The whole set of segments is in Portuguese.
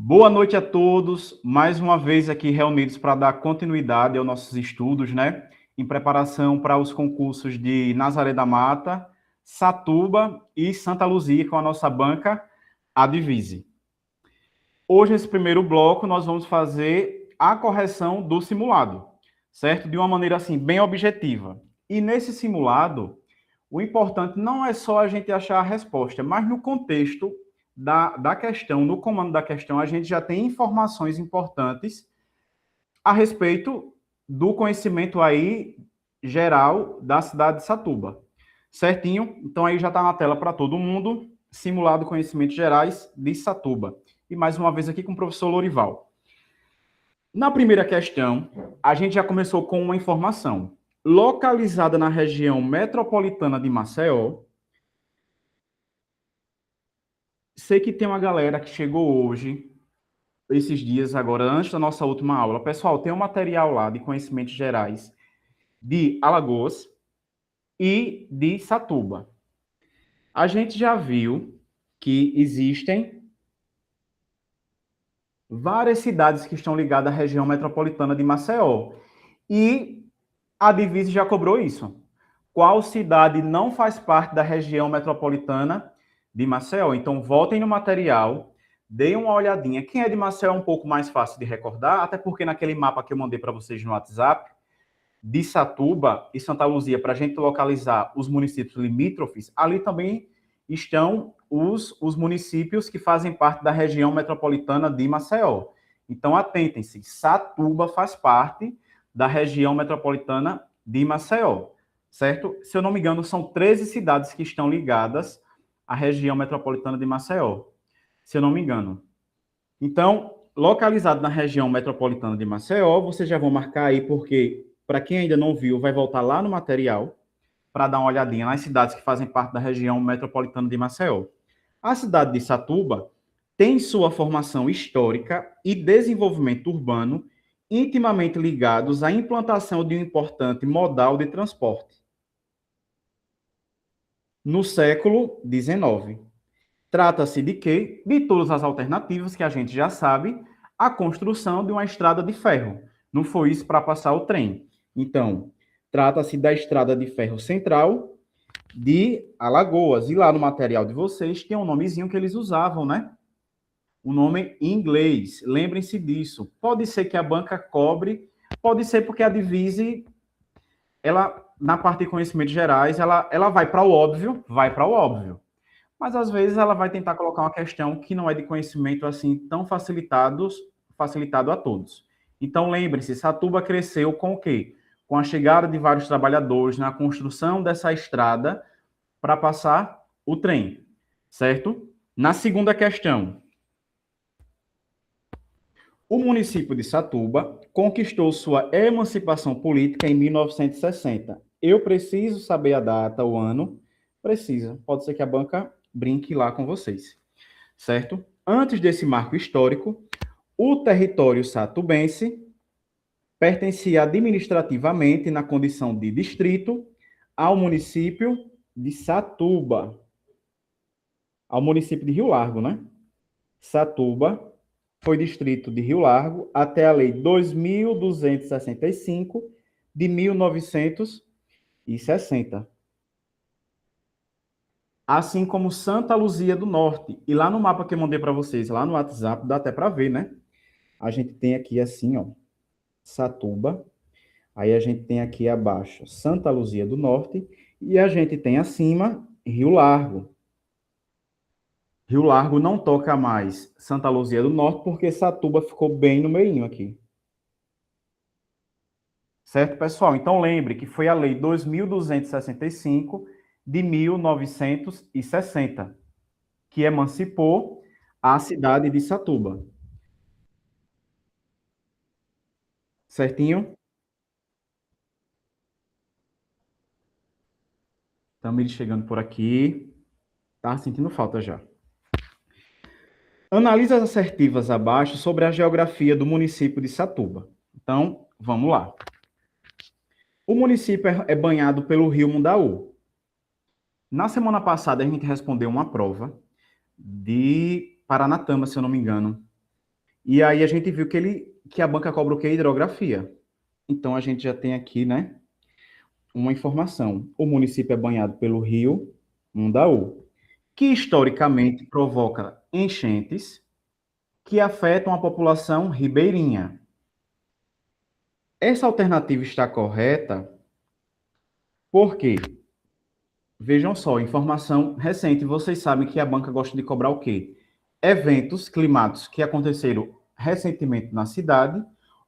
Boa noite a todos, mais uma vez aqui reunidos para dar continuidade aos nossos estudos, né? Em preparação para os concursos de Nazaré da Mata, Satuba e Santa Luzia, com a nossa banca, a Divise. Hoje, nesse primeiro bloco, nós vamos fazer a correção do simulado, certo? De uma maneira, assim, bem objetiva. E nesse simulado, o importante não é só a gente achar a resposta, mas no contexto da questão, no comando da questão, a gente já tem informações importantes a respeito do conhecimento aí geral da cidade de Satuba. Certinho? Então aí já está na tela para todo mundo, simulado conhecimentos gerais de Satuba. E mais uma vez aqui com o professor Lorival. Na primeira questão, a gente já começou com uma informação. Localizada na região metropolitana de Maceió, sei que tem uma galera que chegou hoje, esses dias agora, antes da nossa última aula. Pessoal, tem um material lá de conhecimentos gerais de Alagoas e de Satuba. A gente já viu que existem várias cidades que estão ligadas à região metropolitana de Maceió. E a Divise já cobrou isso. Qual cidade não faz parte da região metropolitana de Maceió? Então, voltem no material, deem uma olhadinha. Quem é de Maceió é um pouco mais fácil de recordar, até porque naquele mapa que eu mandei para vocês no WhatsApp, de Satuba e Santa Luzia, para a gente localizar os municípios limítrofes, ali também estão os municípios que fazem parte da região metropolitana de Maceió. Então, atentem-se, Satuba faz parte da região metropolitana de Maceió, certo? Se eu não me engano, são 13 cidades que estão ligadas à região metropolitana de Maceió, se eu não me engano. Então, localizado na região metropolitana de Maceió, vocês já vão marcar aí, porque, para quem ainda não viu, vai voltar lá no material para dar uma olhadinha nas cidades que fazem parte da região metropolitana de Maceió. A cidade de Satuba tem sua formação histórica e desenvolvimento urbano intimamente ligados à implantação de um importante modal de transporte no século XIX. Trata-se de quê? De todas as alternativas que a gente já sabe, a construção de uma estrada de ferro. Não foi isso para passar o trem. Então, trata-se da estrada de ferro central de Alagoas. E lá no material de vocês tem um nomezinho que eles usavam, né? O nome em inglês. Lembrem-se disso. Pode ser que a banca cobre, pode ser porque a Divise, ela, na parte de conhecimentos gerais, ela vai para o óbvio, mas às vezes ela vai tentar colocar uma questão que não é de conhecimento assim tão facilitado a todos. Então lembre-se, Satuba cresceu com o quê? Com a chegada de vários trabalhadores na construção dessa estrada para passar o trem, certo? Na segunda questão, o município de Satuba conquistou sua emancipação política em 1960. Eu preciso saber a data, o ano? Precisa. Pode ser que a banca brinque lá com vocês, certo? Antes desse marco histórico, o território satubense pertencia administrativamente, na condição de distrito, ao município de Satuba, ao município de Rio Largo, né? Satuba foi distrito de Rio Largo até a Lei 2.265 de 1960. Assim como Santa Luzia do Norte. E lá no mapa que eu mandei para vocês, lá no WhatsApp, dá até para ver, né? A gente tem aqui assim, ó, Satuba. Aí a gente tem aqui abaixo Santa Luzia do Norte. E a gente tem acima Rio Largo. Rio Largo não toca mais Santa Luzia do Norte, porque Satuba ficou bem no meio aqui. Certo, pessoal? Então, lembre que foi a Lei 2.265 de 1960, que emancipou a cidade de Satuba. Certinho? Estamos chegando por aqui. Tá sentindo falta já. Analise as assertivas abaixo sobre a geografia do município de Satuba. Então, vamos lá. O município é banhado pelo rio Mundaú. Na semana passada, a gente respondeu uma prova de Paranatama, se eu não me engano. E aí a gente viu que a banca cobra o quê? Hidrografia. Então a gente já tem aqui, né, uma informação. O município é banhado pelo rio Mundaú, que historicamente provoca enchentes que afetam a população ribeirinha. Essa alternativa está correta porque, vejam só, informação recente, vocês sabem que a banca gosta de cobrar o quê? Eventos climáticos que aconteceram recentemente na cidade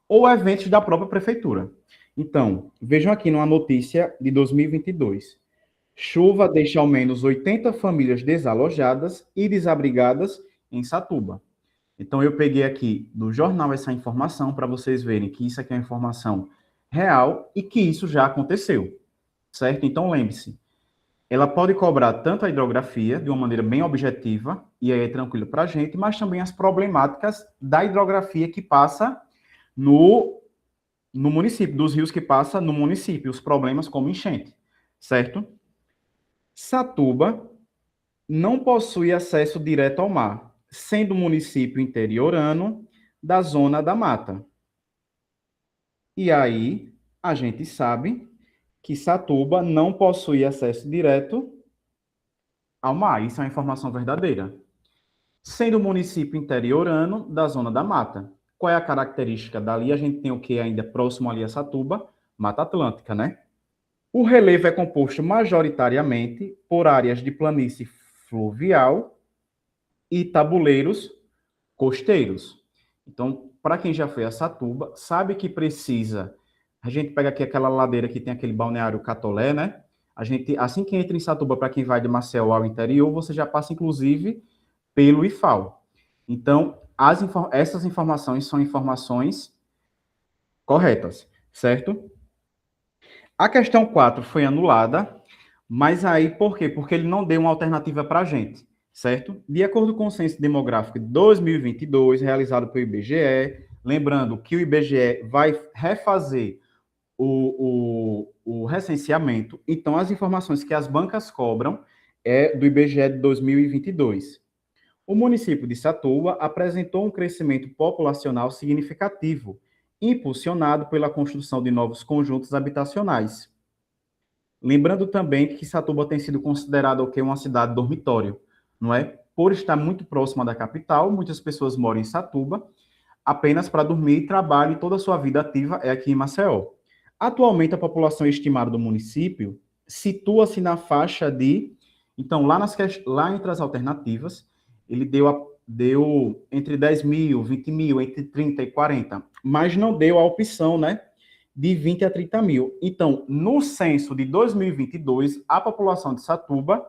ou eventos da própria prefeitura. Então, vejam aqui numa notícia de 2022. Chuva deixa ao menos 80 famílias desalojadas e desabrigadas em Satuba. Então, eu peguei aqui do jornal essa informação para vocês verem que isso aqui é uma informação real e que isso já aconteceu, certo? Então, lembre-se, ela pode cobrar tanto a hidrografia de uma maneira bem objetiva, e aí é tranquilo para a gente, mas também as problemáticas da hidrografia que passa no município, dos rios que passa no município, os problemas como enchente, certo? Satuba não possui acesso direto ao mar, sendo município interiorano da zona da mata. E aí, a gente sabe que Satuba não possui acesso direto ao mar. Isso é uma informação verdadeira. Sendo município interiorano da zona da mata. Qual é a característica dali? A gente tem o que ainda próximo ali a Satuba? Mata Atlântica, né? O relevo é composto majoritariamente por áreas de planície fluvial e tabuleiros costeiros. Então, para quem já foi a Satuba, sabe que precisa. A gente pega aqui aquela ladeira que tem aquele balneário Catolé, né? A gente, assim que entra em Satuba, para quem vai de Maceió ao interior, você já passa, inclusive, pelo IFAL. Então, essas informações são informações corretas, certo? A questão 4 foi anulada, mas aí por quê? Porque ele não deu uma alternativa para a gente, certo? De acordo com o Censo Demográfico de 2022, realizado pelo IBGE, lembrando que o IBGE vai refazer o recenseamento, então as informações que as bancas cobram é do IBGE de 2022. O município de Satuba apresentou um crescimento populacional significativo, impulsionado pela construção de novos conjuntos habitacionais. Lembrando também que Satuba tem sido considerada uma cidade dormitório, não é? Por estar muito próxima da capital, muitas pessoas moram em Satuba apenas para dormir e trabalham, e toda a sua vida ativa é aqui em Maceió. Atualmente, a população estimada do município situa-se na faixa de... Então, lá entre as alternativas, ele deu entre 10 mil, 20 mil, entre 30 e 40, mas não deu a opção, né, de 20 a 30 mil. Então, no censo de 2022, a população de Satuba,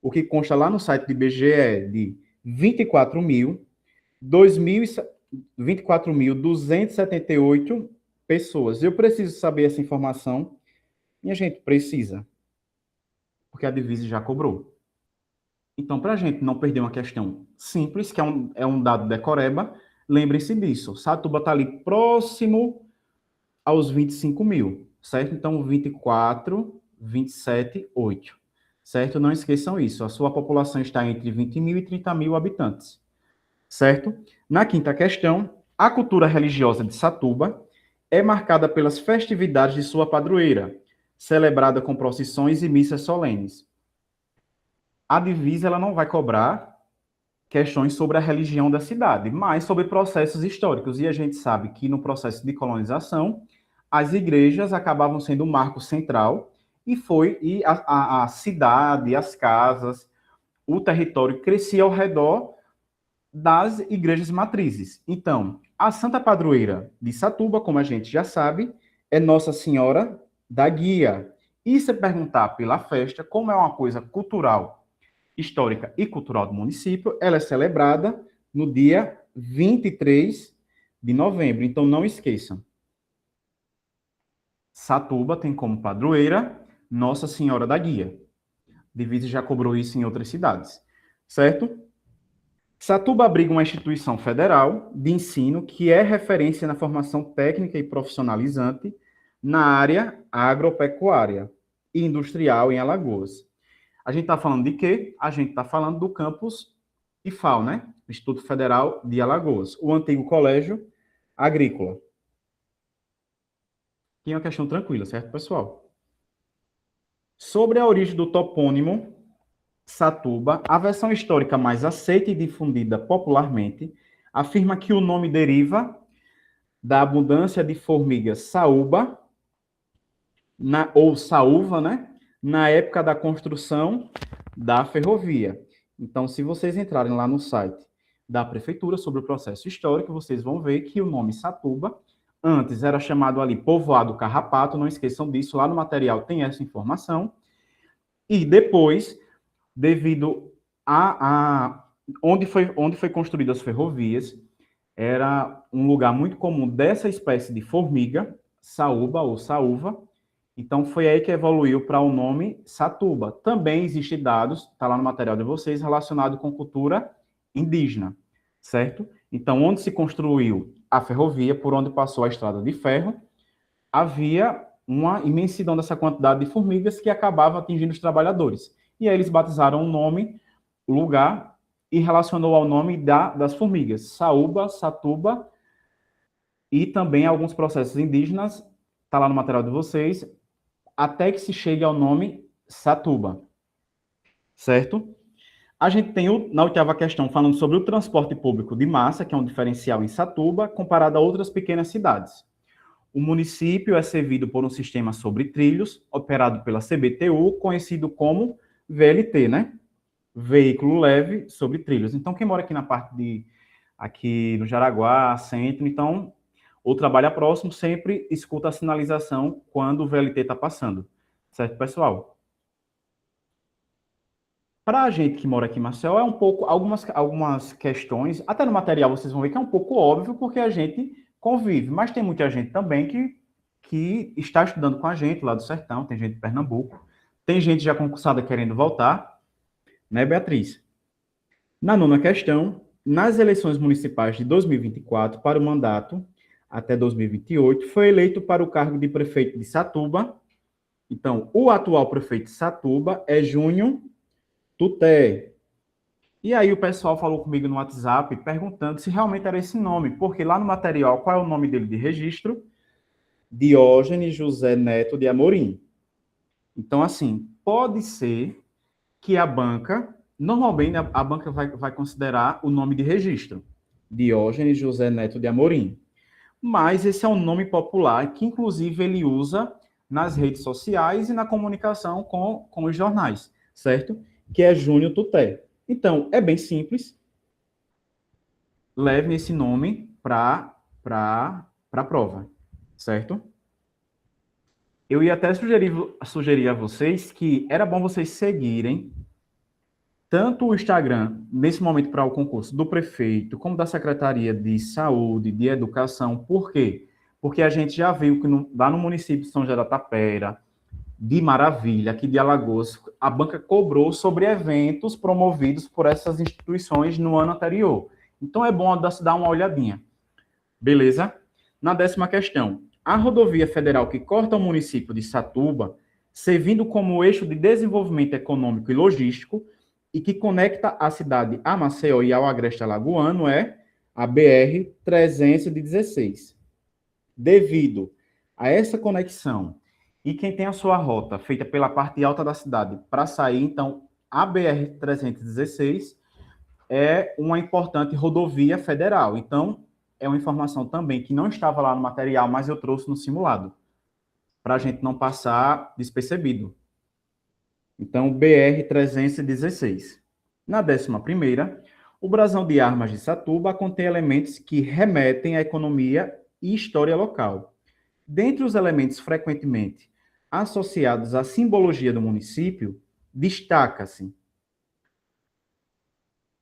o que consta lá no site do IBGE é de 24.278 pessoas. Eu preciso saber essa informação. E a gente precisa, porque a Divise já cobrou. Então, para a gente não perder uma questão simples, que é um dado decoreba, lembre-se disso. Satuba está ali próximo aos 25 mil, certo? Então, 24, 27, 8, certo? Não esqueçam isso. A sua população está entre 20 mil e 30 mil habitantes, certo? Na quinta questão, a cultura religiosa de Satuba é marcada pelas festividades de sua padroeira, celebrada com procissões e missas solenes. A divisa ela não vai cobrar questões sobre a religião da cidade, mas sobre processos históricos. E a gente sabe que no processo de colonização, as igrejas acabavam sendo o marco central e a cidade, as casas, o território crescia ao redor das igrejas matrizes. Então, a Santa Padroeira de Satuba, como a gente já sabe, é Nossa Senhora da Guia. E se perguntar pela festa, como é uma coisa cultural, histórica e cultural do município, ela é celebrada no dia 23 de novembro. Então, não esqueçam. Satuba tem como padroeira Nossa Senhora da Guia. Divisa já cobrou isso em outras cidades, certo? Satuba abriga uma instituição federal de ensino que é referência na formação técnica e profissionalizante na área agropecuária e industrial em Alagoas. A gente está falando de quê? A gente está falando do campus IFAL, né? Instituto Federal de Alagoas, o antigo Colégio Agrícola. Que é uma questão tranquila, certo, pessoal? Sobre a origem do topônimo Satuba, a versão histórica mais aceita e difundida popularmente afirma que o nome deriva da abundância de formigas saúba, ou saúva, né? Na época da construção da ferrovia. Então, se vocês entrarem lá no site da prefeitura sobre o processo histórico, vocês vão ver que o nome Satuba antes era chamado ali Povoado Carrapato, não esqueçam disso, lá no material tem essa informação. E depois, devido a onde foi construídas as ferrovias, era um lugar muito comum dessa espécie de formiga, saúba ou saúva. Então, foi aí que evoluiu para o nome Satuba. Também existem dados, está lá no material de vocês, relacionado com cultura indígena, certo? Então, onde se construiu a ferrovia, por onde passou a estrada de ferro, havia uma imensidão dessa quantidade de formigas que acabava atingindo os trabalhadores. E aí eles batizaram o nome, o lugar, e relacionou ao nome das formigas, Saúba, Satuba, e também alguns processos indígenas, está lá no material de vocês, até que se chegue ao nome Satuba, certo? A gente tem, na oitava questão, falando sobre o transporte público de massa, que é um diferencial em Satuba, comparado a outras pequenas cidades. O município é servido por um sistema sobre trilhos, operado pela CBTU, conhecido como VLT, né? Veículo leve sobre trilhos. Então, quem mora aqui na parte aqui no Jaraguá, centro, então, ou trabalha próximo, sempre escuta a sinalização quando o VLT está passando. Certo, pessoal? Para a gente que mora aqui em Maceió, é um pouco, algumas questões, até no material vocês vão ver que é um pouco óbvio, porque a gente convive, mas tem muita gente também que está estudando com a gente lá do Sertão, tem gente de Pernambuco, tem gente já concursada querendo voltar, né, Beatriz? Na nona questão, nas eleições municipais de 2024, para o mandato até 2028, foi eleito para o cargo de prefeito de Satuba. Então, o atual prefeito de Satuba é Júnior Tuté. E aí o pessoal falou comigo no WhatsApp perguntando se realmente era esse nome, porque lá no material, qual é o nome dele de registro? Diógenes José Neto de Amorim. Então, assim, pode ser que a banca, normalmente a banca vai considerar o nome de registro, Diógenes José Neto de Amorim. Mas esse é um nome popular que, inclusive, ele usa nas redes sociais e na comunicação com os jornais, certo? Que é Júnior Tuté. Então, é bem simples. Leve esse nome para a prova, certo? Eu ia até sugerir a vocês que era bom vocês seguirem tanto o Instagram, nesse momento para o concurso, do prefeito, como da Secretaria de Saúde, de Educação. Por quê? Porque a gente já viu que lá no município de São José da Tapera, de Maravilha, aqui de Alagoas, a banca cobrou sobre eventos promovidos por essas instituições no ano anterior. Então é bom dar uma olhadinha. Beleza? Na 10ª questão, a rodovia federal que corta o município de Satuba, servindo como eixo de desenvolvimento econômico e logístico, e que conecta a cidade a Maceió e ao Agreste Alagoano, é a BR-316. Devido a essa conexão, e quem tem a sua rota feita pela parte alta da cidade para sair, então, a BR-316 é uma importante rodovia federal. Então, é uma informação também que não estava lá no material, mas eu trouxe no simulado, para a gente não passar despercebido. Então, BR-316. Na 11ª, o brasão de armas de Satuba contém elementos que remetem à economia e história local. Dentre os elementos frequentemente associados à simbologia do município, destaca-se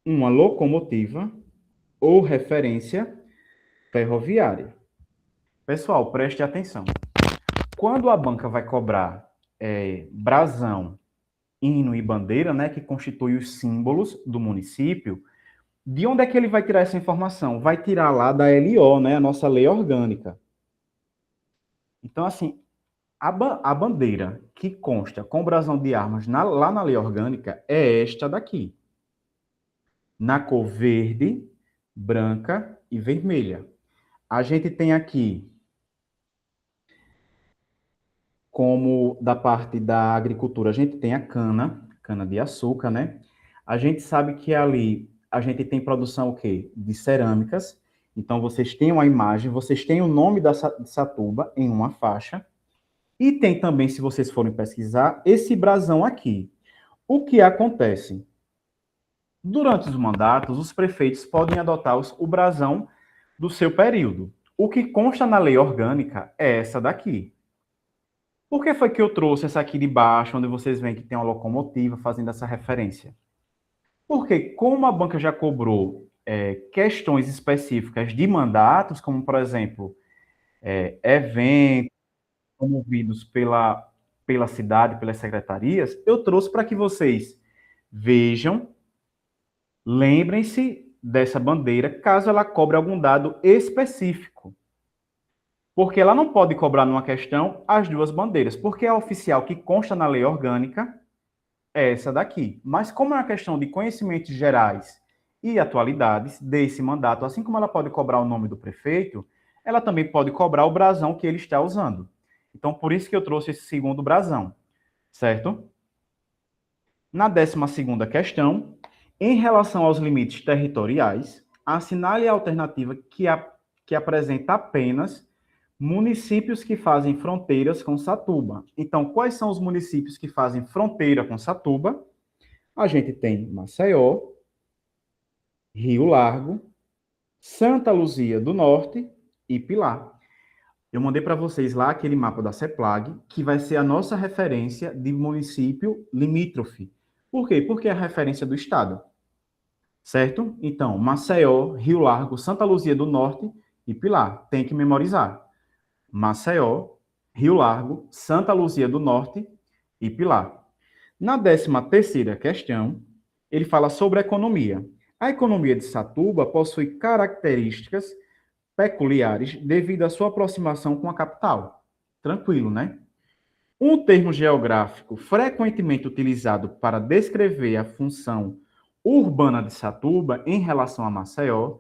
uma locomotiva ou referência ferroviária. Pessoal, preste atenção. Quando a banca vai cobrar brasão, hino e bandeira, né, que constituem os símbolos do município, de onde é que ele vai tirar essa informação? Vai tirar lá da LO, né, a nossa lei orgânica. Então, assim, a bandeira que consta com brasão de armas lá na lei orgânica é esta daqui. na cor verde, branca e vermelha. A gente tem aqui, como da parte da agricultura, a gente tem a cana de açúcar, né? A gente sabe que ali a gente tem produção o quê? De cerâmicas. Então, vocês têm uma imagem, vocês têm o nome da Satuba em uma faixa. E tem também, se vocês forem pesquisar, esse brasão aqui. O que acontece? Durante os mandatos, os prefeitos podem adotar o brasão do seu período. O que consta na lei orgânica é essa daqui. Por que foi que eu trouxe essa aqui de baixo, onde vocês veem que tem uma locomotiva fazendo essa referência? Porque, como a banca já cobrou questões específicas de mandatos, como, por exemplo, eventos promovidos pela cidade, pelas secretarias, eu trouxe para que vocês vejam, lembrem-se dessa bandeira, caso ela cobre algum dado específico. Porque ela não pode cobrar numa questão as duas bandeiras, porque a oficial que consta na lei orgânica é essa daqui. Mas como é uma questão de conhecimentos gerais e atualidades desse mandato, assim como ela pode cobrar o nome do prefeito, ela também pode cobrar o brasão que ele está usando. Então, por isso que eu trouxe esse segundo brasão, certo? Na 12ª questão, em relação aos limites territoriais, assinale a alternativa que apresenta apenas municípios que fazem fronteiras com Satuba. Então, quais são os municípios que fazem fronteira com Satuba? A gente tem Maceió, Rio Largo, Santa Luzia do Norte e Pilar. Eu mandei para vocês lá aquele mapa da CEPLAG, que vai ser a nossa referência de município limítrofe. Por quê? Porque é a referência do estado. Certo? Então, Maceió, Rio Largo, Santa Luzia do Norte e Pilar. Tem que memorizar. Maceió, Rio Largo, Santa Luzia do Norte e Pilar. Na 13ª questão, ele fala sobre a economia. A economia de Satuba possui características peculiares devido à sua aproximação com a capital. Tranquilo, né? Um termo geográfico frequentemente utilizado para descrever a função urbana de Satuba em relação a Maceió,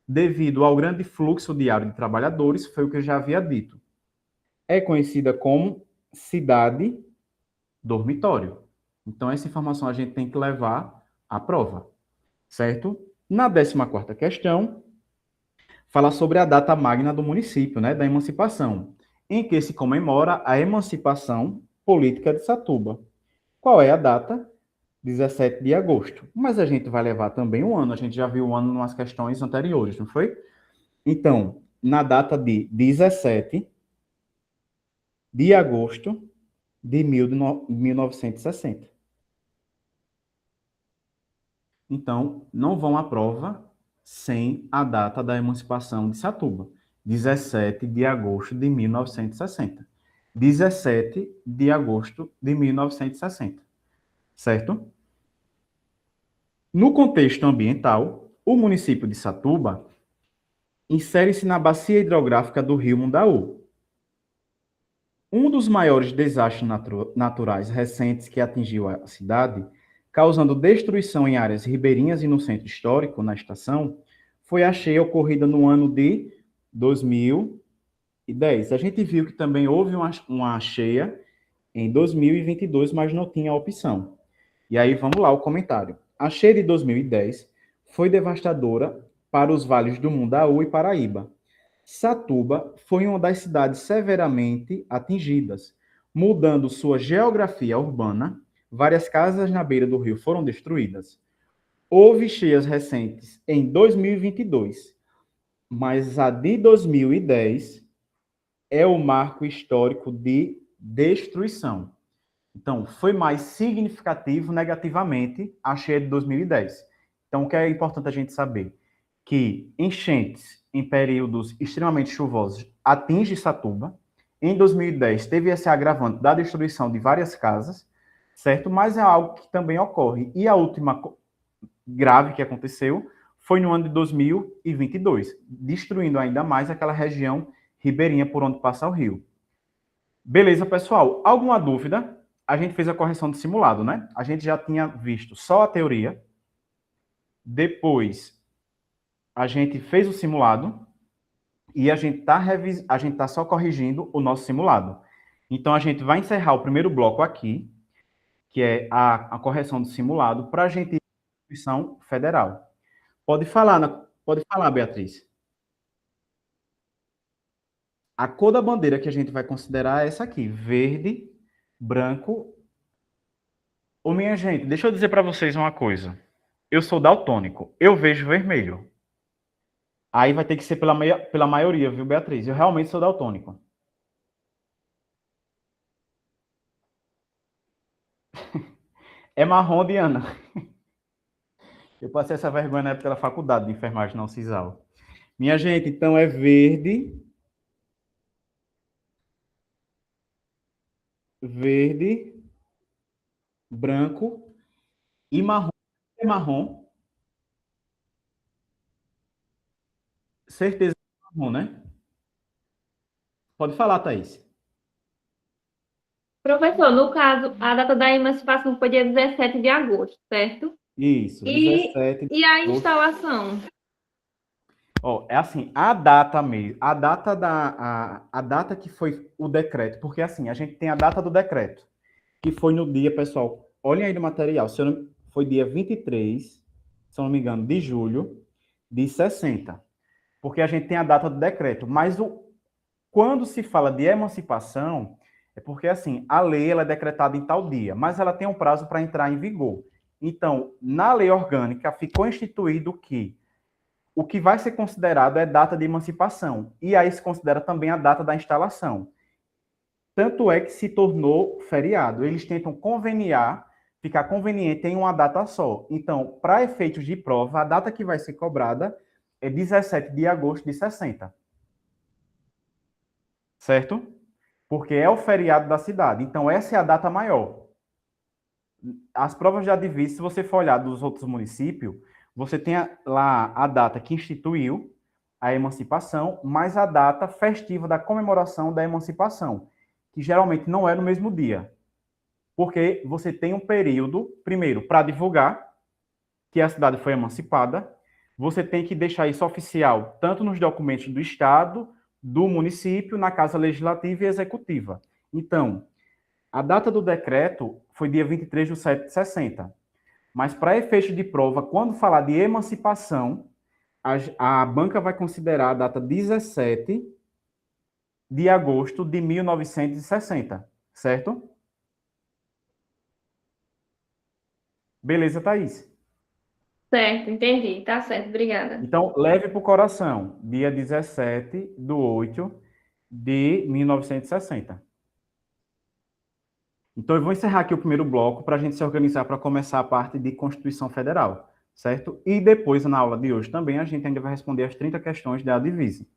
devido ao grande fluxo diário de trabalhadores, foi o que eu já havia dito. É conhecida como cidade dormitório. Então, essa informação a gente tem que levar à prova, certo? Na 14ª questão, fala sobre a data magna do município, né, da emancipação, em que se comemora a emancipação política de Satuba. Qual é a data? 17 de agosto. Mas a gente vai levar também um ano, a gente já viu o ano em umas questões anteriores, não foi? Então, na data de 17 de agosto de 1960. Então, não vão à prova sem a data da emancipação de Satuba, 17 de agosto de 1960. 17 de agosto de 1960, certo? No contexto ambiental, o município de Satuba insere-se na bacia hidrográfica do rio Mundaú. Um dos maiores desastres naturais recentes que atingiu a cidade, causando destruição em áreas ribeirinhas e no centro histórico, na estação, foi a cheia ocorrida no ano de 2010. A gente viu que também houve uma cheia em 2022, mas não tinha opção. E aí vamos lá o comentário. A cheia de 2010 foi devastadora para os vales do Mundaú e Paraíba. Satuba foi uma das cidades severamente atingidas, mudando sua geografia urbana. Várias casas na beira do rio foram destruídas. Houve cheias recentes em 2022, mas a de 2010 é o marco histórico de destruição. Então, foi mais significativo negativamente a cheia de 2010. Então, o que é importante a gente saber? Que enchentes em períodos extremamente chuvosos atingem Satuba. Em 2010, teve esse agravante da destruição de várias casas, certo? Mas é algo que também ocorre. E a última grave que aconteceu foi no ano de 2022, destruindo ainda mais aquela região ribeirinha por onde passa o rio. Beleza, pessoal? Alguma dúvida? A gente fez a correção de simulado, né? A gente já tinha visto só a teoria. Depois, a gente fez o simulado e a gente tá só corrigindo o nosso simulado. Então, a gente vai encerrar o primeiro bloco aqui, que é a correção do simulado, para a gente ir para a Constituição Federal. Pode falar, Beatriz. A cor da bandeira que a gente vai considerar é essa aqui, verde, branco. Ô, minha gente, deixa eu dizer para vocês uma coisa. Eu sou daltônico, eu vejo vermelho. Aí vai ter que ser pela maioria, viu, Beatriz? Eu realmente sou daltônico. É marrom, Diana. Eu passei essa vergonha na época da faculdade de enfermagem, não CISAL. Minha gente, então é verde, verde, branco e marrom. É marrom. Certeza que é marrom, né? Pode falar, Thaís. Professor, no caso, a data da emancipação foi dia 17 de agosto, certo? Isso, E, 17 de e a agosto. instalação? Ó, é assim, a data mesmo, a data que foi o decreto, porque assim, a gente tem a data do decreto, que foi no dia, pessoal, olhem aí no material, foi dia 23, se eu não me engano, de julho de 60, porque a gente tem a data do decreto, mas quando se fala de emancipação, é porque assim, a lei ela é decretada em tal dia, mas ela tem um prazo para entrar em vigor. Então, na lei orgânica ficou instituído que o que vai ser considerado é data de emancipação, e aí se considera também a data da instalação. Tanto é que se tornou feriado. Eles tentam conveniar, ficar conveniente em uma data só. Então, para efeitos de prova, a data que vai ser cobrada é 17 de agosto de 60. Certo? Porque é o feriado da cidade. Então, essa é a data maior. As provas de advício, se você for olhar dos outros municípios, você tem lá a data que instituiu a emancipação, mais a data festiva da comemoração da emancipação, que geralmente não é no mesmo dia. Porque você tem um período, primeiro, para divulgar que a cidade foi emancipada, você tem que deixar isso oficial, tanto nos documentos do Estado, do município, na Casa Legislativa e Executiva. Então, a data do decreto foi dia 23 de 7 de 60. Mas, para efeito de prova, quando falar de emancipação, a banca vai considerar a data 17 de agosto de 1960, certo? Beleza, Thaís? Certo, entendi. Tá certo, obrigada. Então, leve para o coração, dia 17 de 8 de 1960. Então, eu vou encerrar aqui o primeiro bloco para a gente se organizar para começar a parte de Constituição Federal, certo? E depois, na aula de hoje também, a gente ainda vai responder as 30 questões da Divise.